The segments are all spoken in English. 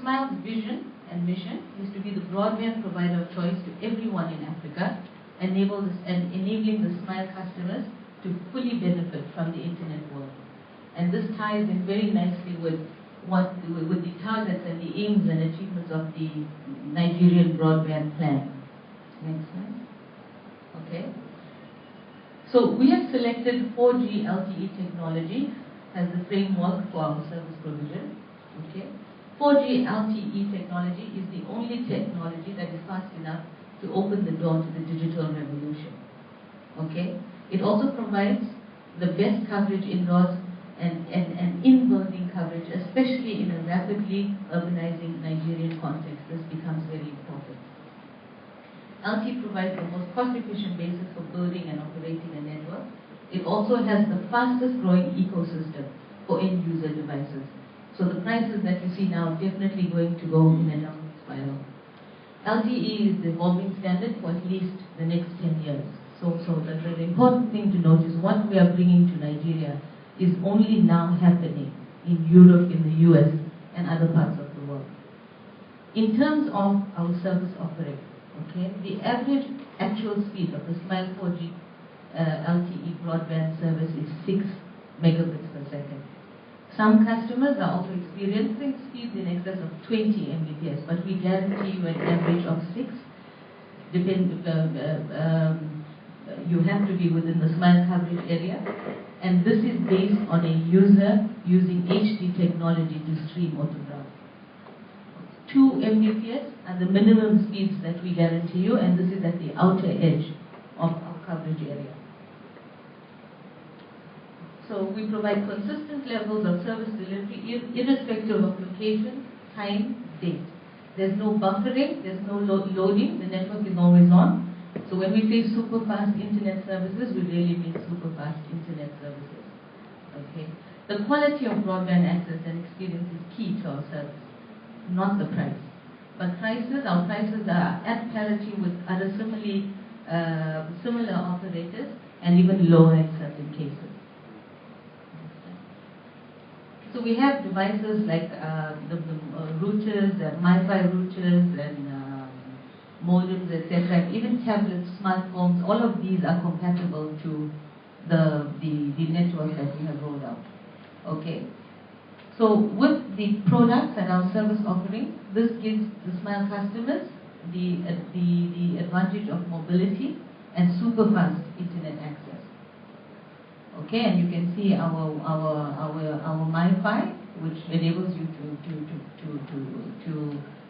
Smile's vision and mission is to be the broadband provider of choice to everyone in Africa, enabling the Smile customers to fully benefit from the internet world. And this ties in very nicely with the targets and the aims and achievements of the Nigerian broadband plan. Next slide. Okay. So we have selected 4G LTE technology as the framework for our service provision. Okay. 4G LTE technology is the only technology that is fast enough to open the door to the digital revolution. Okay. It also provides the best coverage indoors and in-building coverage, especially in a rapidly urbanizing Nigerian context. This becomes very important. LTE provides the most cost-efficient basis for building and operating a network. It also has the fastest growing ecosystem for end-user devices. So the prices that you see now are definitely going to go in a downward spiral. LTE is the evolving standard for at least the next 10 years. So the important thing to note is what we are bringing to Nigeria is only now happening in Europe, in the US, and other parts of the world. In terms of our service offering, okay, the average actual speed of the Smile 4G LTE broadband service is 6 megabits per second. Some customers are also experiencing speeds in excess of 20 Mbps, but we guarantee you an average of 6. You have to be within the Smile coverage area, and this is based on a user using HD technology to stream autograph. 2 Mbps are the minimum speeds that we guarantee you, and this is at the outer edge of our coverage area. So we provide consistent levels of service delivery irrespective of location, time, date. There's no buffering, there's no loading, the network is always on. So when we say super fast internet services, we really mean super fast internet services. Okay. The quality of broadband access and experience is key to our service, not the price. But our prices are at parity with other similar operators, and even lower in certain cases. So we have devices like the routers, Wi-Fi routers, and modems, etc. Even tablets, smartphones, all of these are compatible to the network that we have rolled out. Okay. So with the products and our service offering, this gives the Smile customers the advantage of mobility and super fast internet access. Okay, and you can see our Wi-Fi, which enables you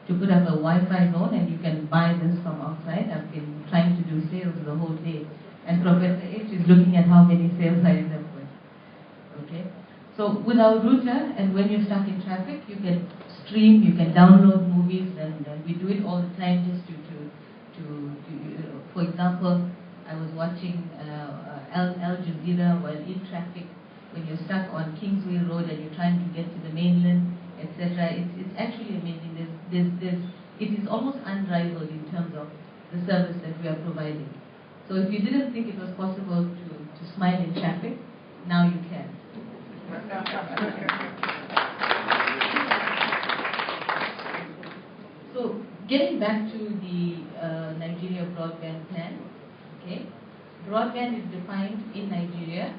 to put up a Wi-Fi zone, and you can buy this from outside. I've been trying to do sales the whole day, and Professor H is looking at how many sales I end up with. Okay, so with our router, and when you're stuck in traffic, you can stream, you can download movies, and we do it all the time just for example, I was watching Al Jazeera while in traffic. When you're stuck on Kingsway Road and you're trying to get to the mainland, etc., it's actually amazing. It is almost unrivaled in terms of the service that we are providing. So if you didn't think it was possible to smile in traffic, now you can. So getting back to the Nigeria broadband plan, okay, broadband is defined in Nigeria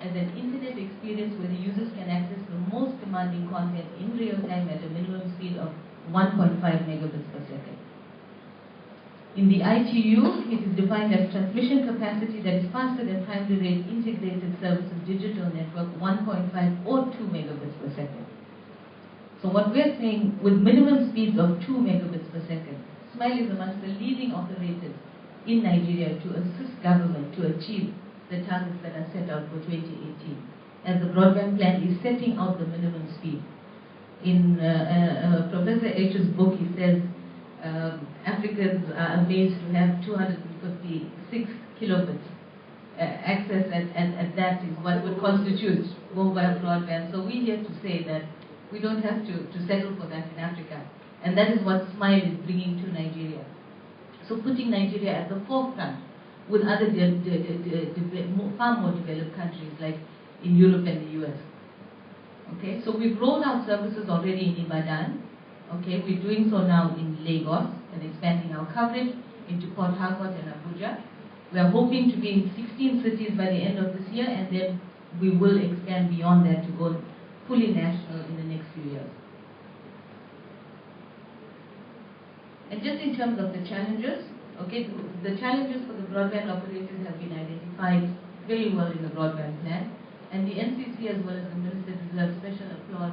as an internet experience where the users can access the most demanding content in real time at a minimum speed of 1.5 megabits per second. In the ITU, it is defined as transmission capacity that is faster than primary rate integrated services digital network 1.5 or 2 megabits per second. So what we're saying, with minimum speeds of 2 megabits per second, Smile is amongst the leading operators in Nigeria to assist government to achieve the targets that are set out for 2018. And the broadband plan is setting out the minimum speed. In Professor H's book, he says Africans are amazed to have 256 kilobits access, and that is what would constitute mobile broadband. So we're here to say that we don't have to settle for that in Africa. And that is what Smile is bringing to Nigeria. So putting Nigeria at the forefront with other far more developed countries like in Europe and the US. Okay, so we've rolled out services already in Ibadan, Okay, we're doing so now in Lagos and expanding our coverage into Port Harcourt and Abuja. We are hoping to be in 16 cities by the end of this year, and then we will expand beyond that to go fully national in the next few years. And just in terms of the challenges, okay, the challenges for the broadband operators have been identified very well in the broadband plan, and the NCC as well as the Minister deserve special applause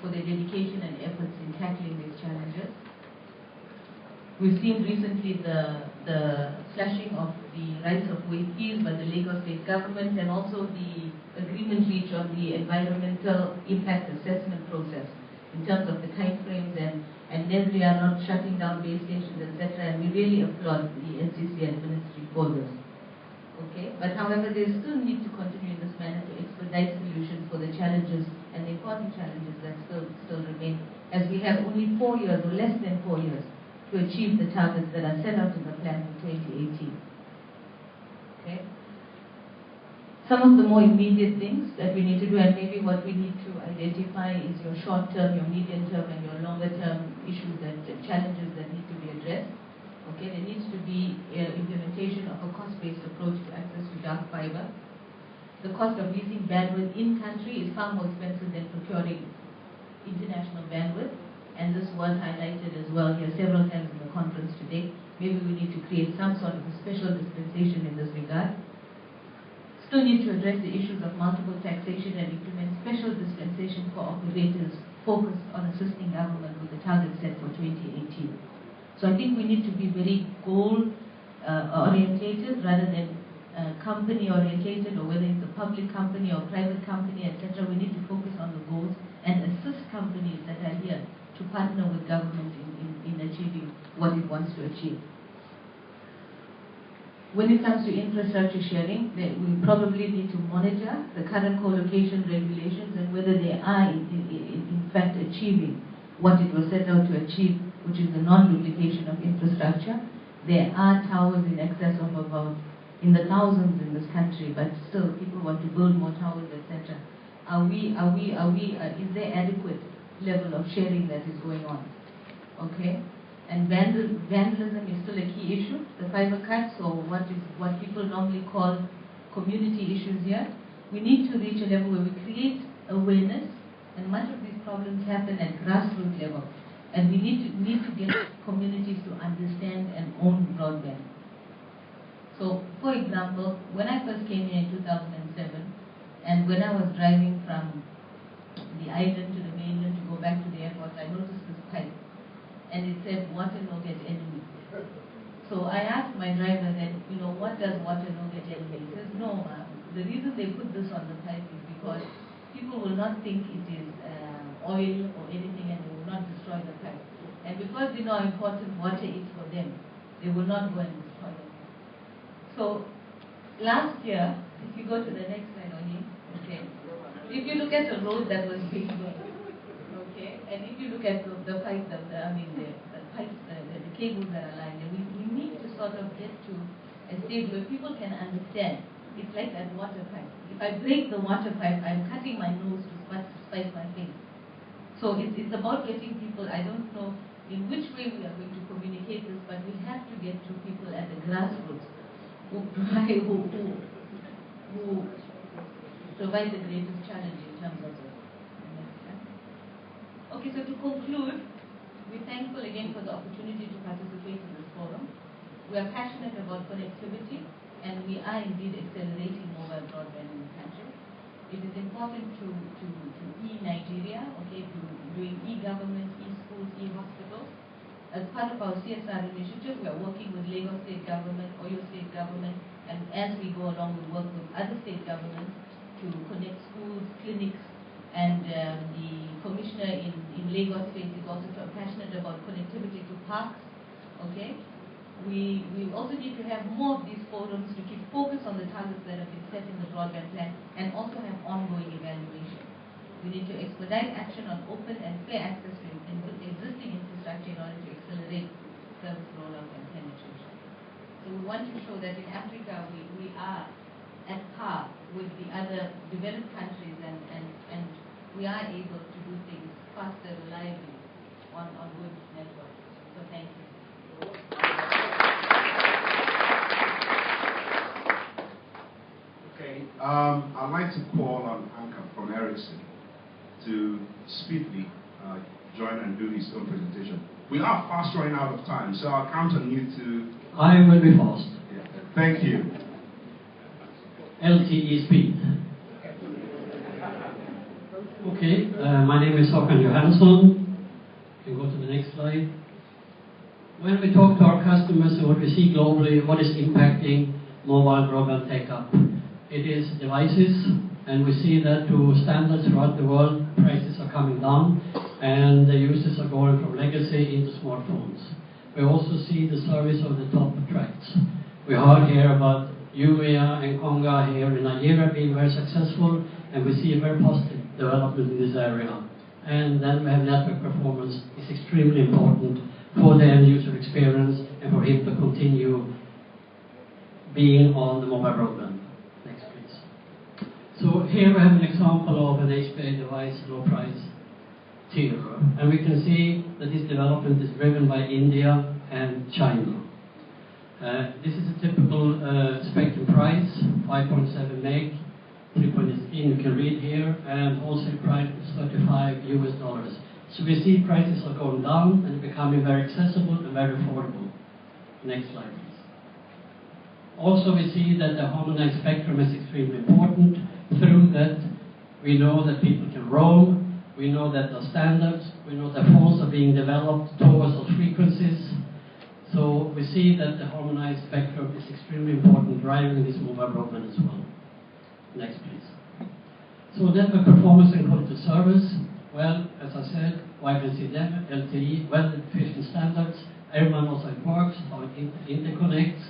for their dedication and efforts in tackling these challenges. We've seen recently the slashing of the rights of way fees by the Lagos state government, and also the agreement reached on the environmental impact assessment process in terms of the timeframes and we are not shutting down base stations, etc. And we really applaud the NCC and Ministry for this. Okay, but however, they still need to continue in this manner to expedite solutions for the challenges and the important challenges that still remain, as we have only 4 years or less than 4 years to achieve the targets that are set out in the plan for 2018. Okay. Some of the more immediate things that we need to do, and maybe what we need to identify, is your short-term, your medium-term, and your longer-term issues and challenges that need to be addressed. Okay, there needs to be implementation of a cost-based approach to access to dark fiber. The cost of leasing bandwidth in country is far more expensive than procuring international bandwidth, and this was highlighted as well here several times in the conference today. Maybe we need to create some sort of a special dispensation in this regard. Still need to address the issues of multiple taxation and implement special dispensation for operators focused on assisting government with the targets set for 2018. So I think we need to be very goal-orientated rather than company-orientated, or whether it's a public company or private company, etc. We need to focus on the goals and assist companies that are here to partner with government in achieving what it wants to achieve. When it comes to infrastructure sharing, we probably need to monitor the current co-location regulations and whether they are in fact achieving what it was set out to achieve, which is the non-duplication of infrastructure. There are towers in excess of about in the thousands in this country, but still people want to build more towers, etc. Is there adequate level of sharing that is going on? Okay, and vandalism is still a key issue. The fiber cuts, or what people normally call community issues here. We need to reach a level where we create awareness, and much of these problems happen at grassroots level. And we need to get communities to understand and own broadband. So, for example, when I first came here in 2007, and when I was driving from the island to the mainland to go back to the airport, I noticed this pipe, and it said, "Water no get enemy." So I asked my driver then, what does water no get enemy? He says, "No, the reason they put this on the pipe is because people will not think it is oil or anything, and they will not destroy the pipe. And because they know how important water is for them, they will not go and destroy it." So last year, if you go to the next slide on here, okay, if you look at the road that was being built, okay, and if you look at the pipes, the pipes, the cables that are lying there, we need to sort of get to a stage where people can understand. It's like that water pipe. If I break the water pipe, I'm cutting my nose to spite my face. So it's about getting people, I don't know in which way we are going to communicate this, but we have to get to people at the grassroots who provide the greatest challenge in terms of this. Okay, so to conclude, we're thankful again for the opportunity to participate in this forum. We are passionate about connectivity, and we are indeed accelerating mobile broadband in the country. It is important to e-Nigeria, okay, to doing e-government, e-schools, e-hospitals. As part of our CSR initiative, we are working with Lagos State Government, Oyo State Government, and as we go along, we work with other state governments to connect schools, clinics, and the commissioner in Lagos State is also passionate about connectivity to parks, okay? We also need to have more of these forums to keep focus on the targets that have been set in the broadband plan, and also have ongoing evaluation. We need to expedite action on open and fair access to existing infrastructure in order to accelerate service rollout and penetration. So we want to show that in Africa we are at par with the other developed countries, and we are able to do things faster, reliably on good networks. So thank you. Okay, I'd like to call on Anka from Ericsson to speedily join and do his own presentation. We are fast running out of time, so I'll count on you to... I will be fast. Yeah. Thank you. LTE speed. Okay, my name is Håkan Johansson. You can go to the next slide. When we talk to our customers and what we see globally, what is impacting mobile broadband take-up? It is devices, and we see that through standards throughout the world, prices are coming down, and the users are going from legacy into smartphones. We also see the service of the top tracts. We heard here about Umea and Konga here in Nigeria being very successful, and we see a very positive development in this area. And then we have network performance is extremely important for the end user experience and for him to continue being on the mobile broadband. Next, please. So here we have an example of an HPA device, low price tier. And we can see that this development is driven by India and China. This is a typical spectrum price, 5.7 meg, 3.16 you can read here, and wholesale price is $35 US. So we see prices are going down and becoming very accessible and very affordable. Next slide, please. Also we see that the harmonized spectrum is extremely important. Through that we know that people can roam, we know that there are standards, we know that phones are being developed towards those frequencies. So we see that the harmonized spectrum is extremely important, driving this mobile broadband as well. Next, please. So network performance and quality of service. Well, as I said, Wi-Fi CDM, LTE, well-efficient standards. Everyone knows how it works, how it interconnects.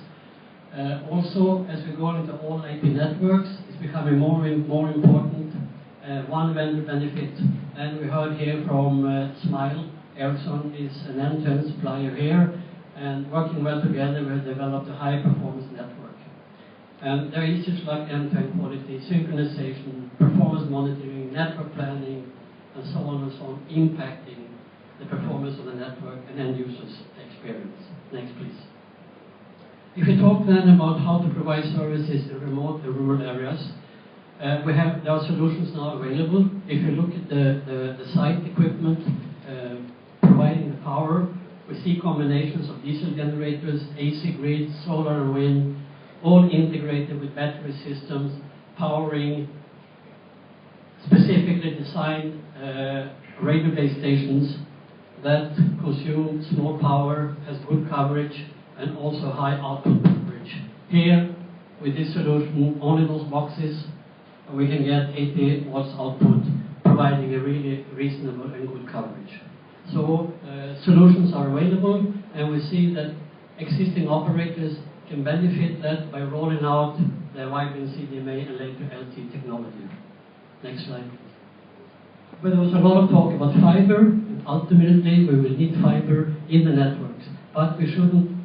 Also, as we go into all IP networks, it's becoming more and more important. One vendor benefit. And we heard here from Smile, Ericsson is an end-to-end supplier here. And working well together, we have developed a high-performance network. And there are issues like end-to-end quality, synchronization, performance monitoring, network planning, and so on and so on, impacting the performance of the network and end users' experience. Next, please. If we talk then about how to provide services in remote and rural areas, there are solutions now available. If you look at the site equipment providing the power, we see combinations of diesel generators, AC grids, solar and wind, all integrated with battery systems, powering specifically designed radio base stations that consume small power, has good coverage, and also high output coverage. Here, with this solution, only those boxes, we can get 80 watts output, providing a really reasonable and good coverage. So solutions are available, and we see that existing operators can benefit that by rolling out the Wi-Fi CDMA and later LTE technology. Next slide. But there was a lot of talk about fiber, and ultimately we will need fiber in the networks, but we shouldn't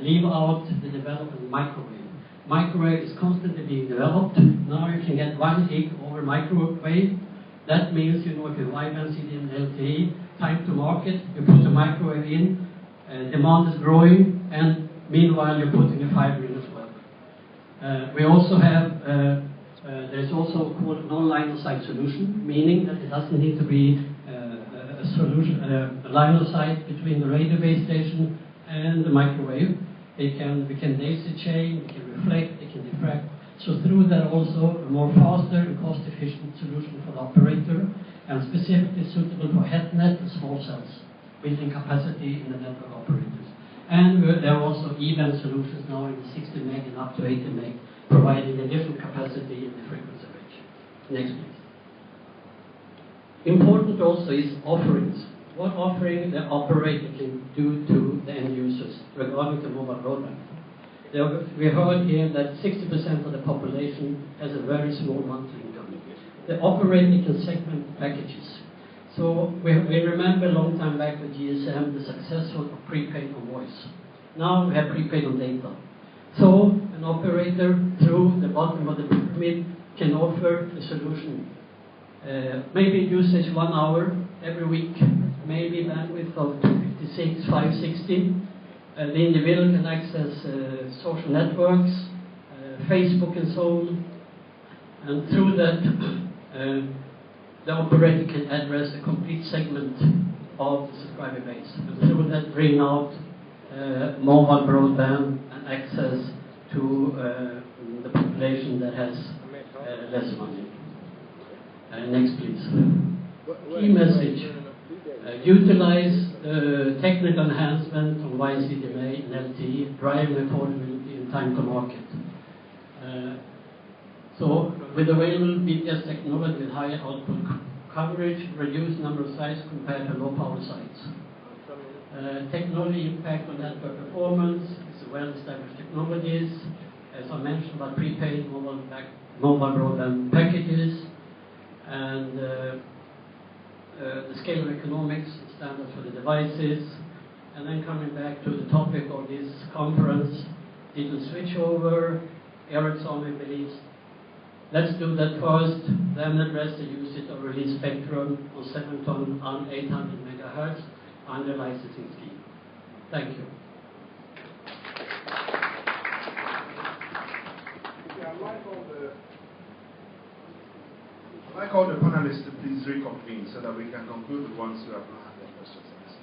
leave out the development of microwave. Microwave is constantly being developed. Now you can get 1 gig over microwave. That means, you know, if you have Wi-Fi, CDM, LTE, time to market, you put the microwave in, demand is growing, and meanwhile you're putting a fiber in as well. We also have, there's also called a non-line of sight solution, meaning that it doesn't need to be a solution, a line of sight between the radio base station and the microwave. We can daisy chain, we can reflect, we can diffract. So through that also a more faster and cost-efficient solution for the operator, and specifically suitable for HetNet and small cells, building capacity in the network operators. And there are also event solutions now in the 60 meg and up to 80 meg, providing additional capacity in the frequency range. Next, please. Important also is offerings. What offering the operator can do to the end users regarding the mobile broadband. We heard here that 60% of the population has a very small monthly income. The operator can segment packages. So we remember a long time back with GSM the success of prepaid on voice. Now we have prepaid on data. So an operator through the bottom of the pyramid can offer a solution maybe usage 1 hour every week, maybe bandwidth of 256, 560. The individual can access social networks, Facebook and so on, and through that the operator can address a complete segment of the subscriber base, and through that bring out mobile broadband and access to the population that has less money. Next please. Key message. Utilize the technical enhancement of YCDMA and LTE, driving affordability and time to market. So with available BTS technology with higher output coverage, reduced number of sites compared to low power sites. Technology impact on network performance is well-established technologies, as I mentioned about prepaid mobile broadband packages, and the scale of economics, standards for the devices, and then coming back to the topic of this conference, digital switchover. Ericsson believes, let's do that first, then address the usage of release spectrum on 7 on 800 megahertz under licensing scheme. Thank you. I'd like all the panelists to please reconvene so that we can conclude the ones who have not had their questions answered.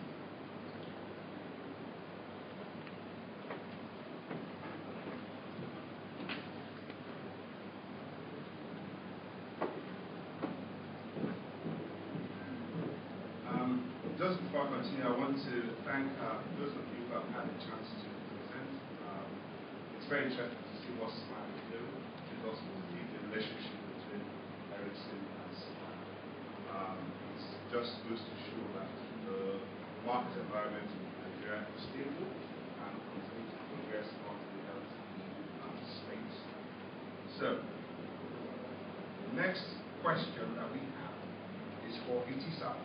Just before I continue, I want to thank those of you who have had a chance to present. It's very interesting to see what Smile is doing. It also will keep the relationship between Ericsson and Smile. It just goes to show that the market environment in Nigeria is stable and continues to progress onto the LTE space. So, the next question that we have is for Itisar.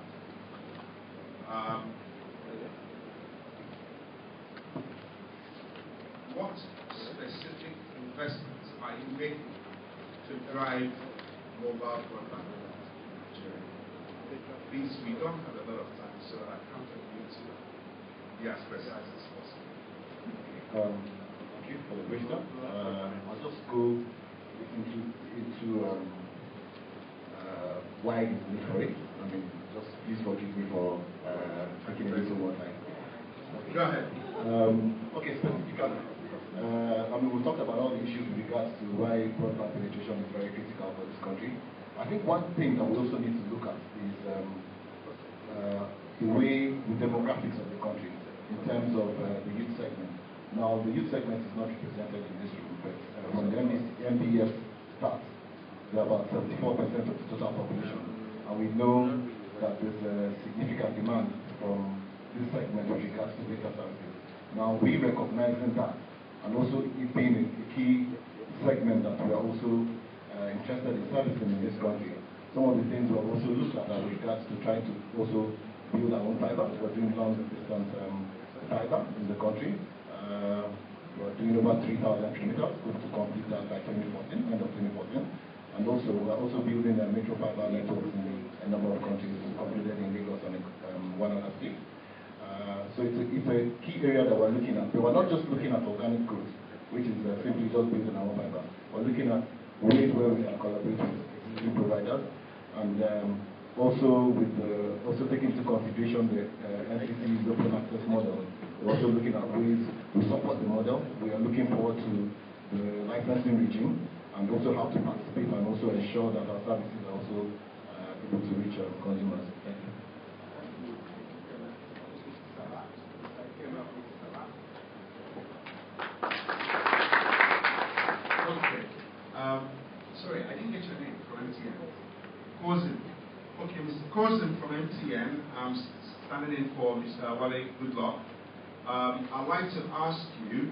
What specific investments are you making to drive mobile broadband in Nigeria? Please, we don't have a lot of time, so I count on you to be as precise as possible. Thank you for the question. I'll just go into why is the need for it. I mean, just please forgive me for taking a little more time. Go ahead. Okay, specifically, I mean, we talked about all the issues with regards to why broadband penetration is very critical for this country. I think one thing that we also need to look at is the way the demographics of the country in terms of the youth segment. Now, the youth segment is not represented in this room, but from the MPS stats, they're about 74% of the total population. And we know that there's a significant demand from this segment with regards to data services. Now, we recognizing that, and also it being a key segment that we are also interested in servicing in this country, some of the things we've also looked at with regards to trying to also build our own fiber. We're doing long-distance fiber in the country. We're doing over 3,000 kilometers, going to complete that by 2014, end of 2014. And also, we're also building a metro fiber network in a number of countries. We completed in Lagos and one other state. So it's a key area that we're looking at. But we're not just looking at organic growth, which is simply just building our fiber. We're looking at ways where we can collaborate with existing providers, and also taking into consideration the NCC's open access model. We're also looking at ways to support the model. We are looking forward to the licensing regime, and also how to participate and also ensure that our services are also able to reach our consumers. Thank you. Okay. Sorry, I didn't get your name from MTN. Kozin. Okay, Mr. Kozin from MTN. I'm standing in for Mr. Wale Goodluck. I'd like to ask you,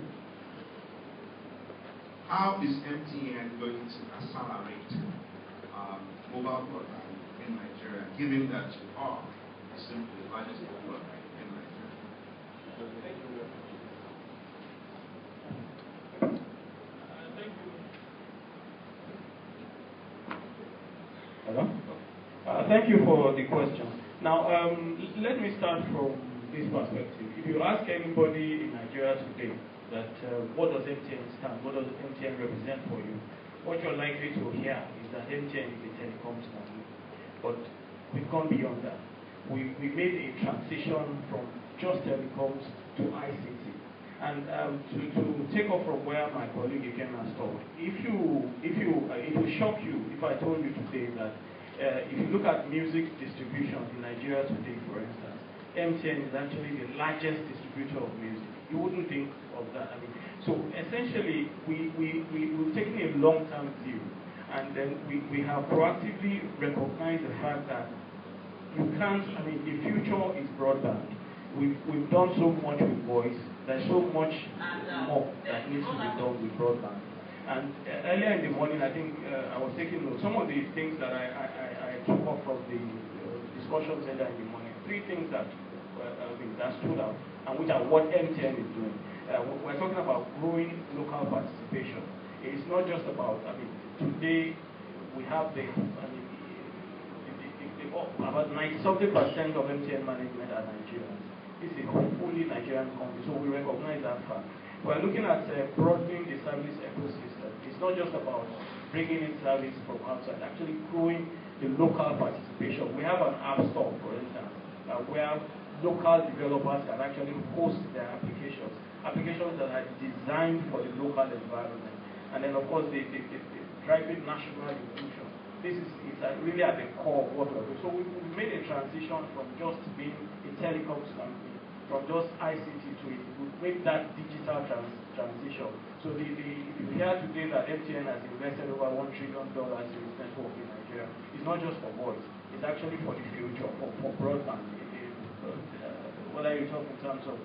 how is MTN going to accelerate mobile broadband in Nigeria, given that you are simply the largest broadband in Nigeria? Thank you. Hello? thank you for the question. Now, let me start from this perspective. If you ask anybody in Nigeria today that what does MTN stand, what does MTN represent for you, what you're likely to hear is that MTN is a telecoms company. But we've gone beyond that. We made a transition from just telecoms to ICT. And to take off from where my colleague again has told, it will shock you if I told you today that if you look at music distribution in Nigeria today, for instance, MTN is actually the largest distributor of music. You wouldn't think of that. I mean, so essentially, we've taken a long-term view, and then we have proactively recognized the fact that you can't. I mean, the future is broadband. We've done so much with voice. There's so much more that needs to be done with broadband. And earlier in the morning, I think I was taking notes. Some of the things that I took off from the discussions earlier in the morning, three things that stood out, and which are what MTN is doing. We're talking about growing local participation. It's not just about, I mean, today we have about 90-something% of MTN management are Nigerians. It's a fully Nigerian company, so we recognize that fact. We're looking at broadening the service ecosystem. It's not just about bringing in service from outside, actually growing the local participation. We have an app store, for instance, where local developers can actually host their applications that are designed for the local environment. And then, of course, they drive it national inclusion. This is really at the core of what we're doing. So we've made a transition from just being a telecoms company, from just ICT to it. We've made that digital transition. So if you hear today that MTN has invested over $1 trillion in its network in Nigeria, it's not just for voice. It's actually for the future, for broadband. Whether you talk in terms of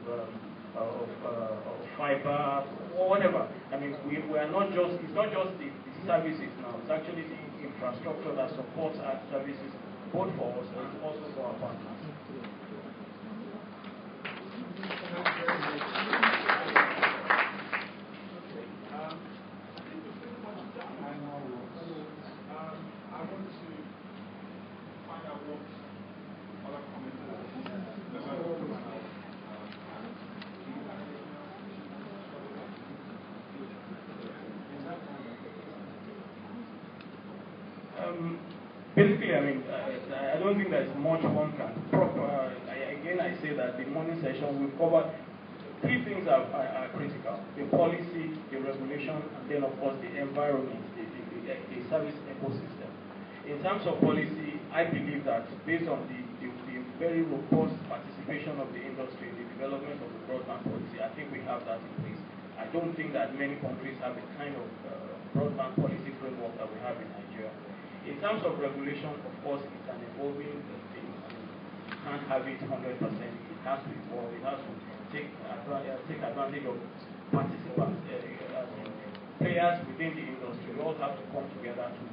fiber or whatever. I mean, we are not just, it's not just the services now, it's actually the infrastructure that supports our services, both for us and also for our partners. I want to find out what other comments basically, I mean, I don't think there's much one can again, I say that the morning session we've covered three things are critical: the policy, the regulation, and then of course the environment, the service ecosystem. In terms of policy, I believe that based on the very robust participation of the industry in the development of the broadband policy, I think we have that in place. I don't think that many countries have the kind of broadband policy framework that we have in Nigeria. In terms of regulation, of course, it's an evolving thing. You can't have it 100%. It has to evolve. It has to take advantage of participants, players within the industry. We all have to come together to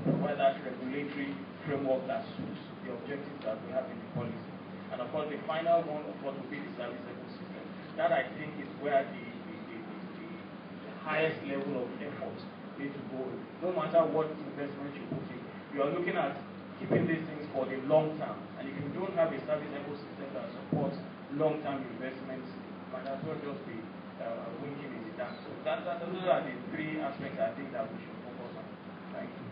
provide that regulatory framework that suits the objectives that we have in the policy. And of course, the final one, of course, will be the service ecosystem. That, I think, is where the highest level of effort need to go. No matter what investment you put in, you are looking at keeping these things for the long term. And if you don't have a service ecosystem that supports long-term investments, might as well just be winking in the dark. So those are the three aspects I think that we should focus on. Thank you.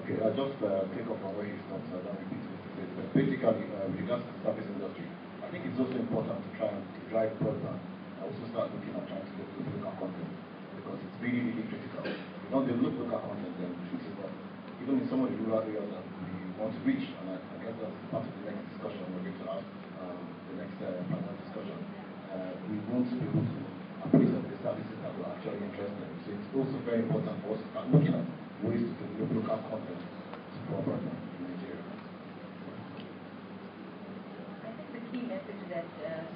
Okay, I'll just take off from where he stopped, so I don't repeat what he said. But basically, with regards to the service industry, I think it's also important to try and drive broadband. I also start looking at trying to get local content, because it's really, really critical. If you don't develop local content, then the truth is that even in some of the rural areas that we want to reach, and I guess that's part of the next discussion we're going to have, the next panel discussion, we want to be able to appraise the services that we're actually interested in. So it's also very important for us to start looking at ways to develop local content to broadband in Nigeria. I think the key message that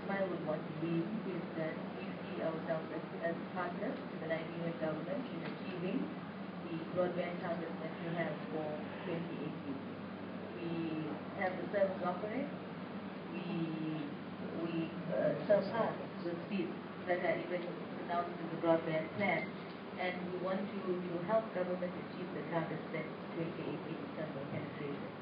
Smile would want to leave is that we see ourselves as partners to the Nigerian government in achieving the broadband targets that we have for 2018. We have the service offerings. We surpass the speeds that are even announced in the broadband plan. and we want to help government achieve the target set 2018 in terms of penetration.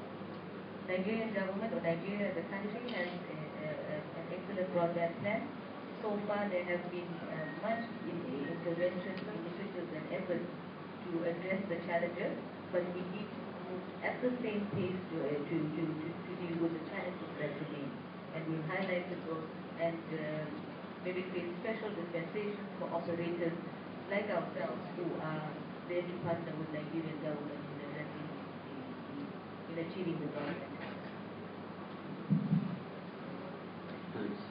Nigerian government, or Nigeria as a country, has an excellent broadband plan. So far, there has been much intervention, initiatives, and efforts to address the challenges, but we need to move at the same pace to deal with the challenges that remain. And we've highlighted those, and maybe create special dispensations for operators like ourselves who are there to partner with Nigerian government in addressing in achieving the broadband. Thanks.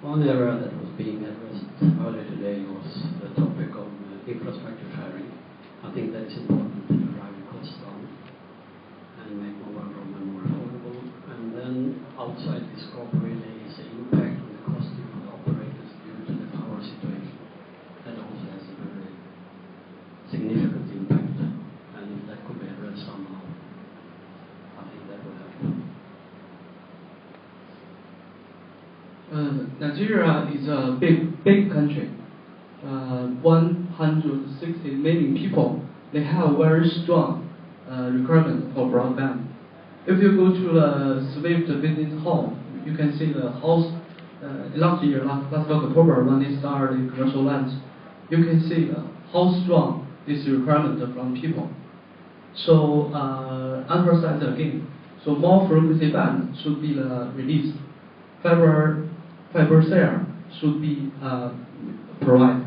One area that was being addressed earlier today was the topic of infrastructure sharing. I think that is important to drive the costs down and make mobile broadband more affordable. And then outside the scope really is the impact on the costing for the operators due to the power situation. That also has a very significant impact. And if that could be addressed somehow, I think that would help. Nigeria is a big country. 160 million people. They have very strong requirement for broadband. If you go to the Swift Business Hall, you can see the house last October when they started the commercial launch. You can see how strong this requirement from people. So emphasize again. So more frequency band should be released. Fiber cell should be provided.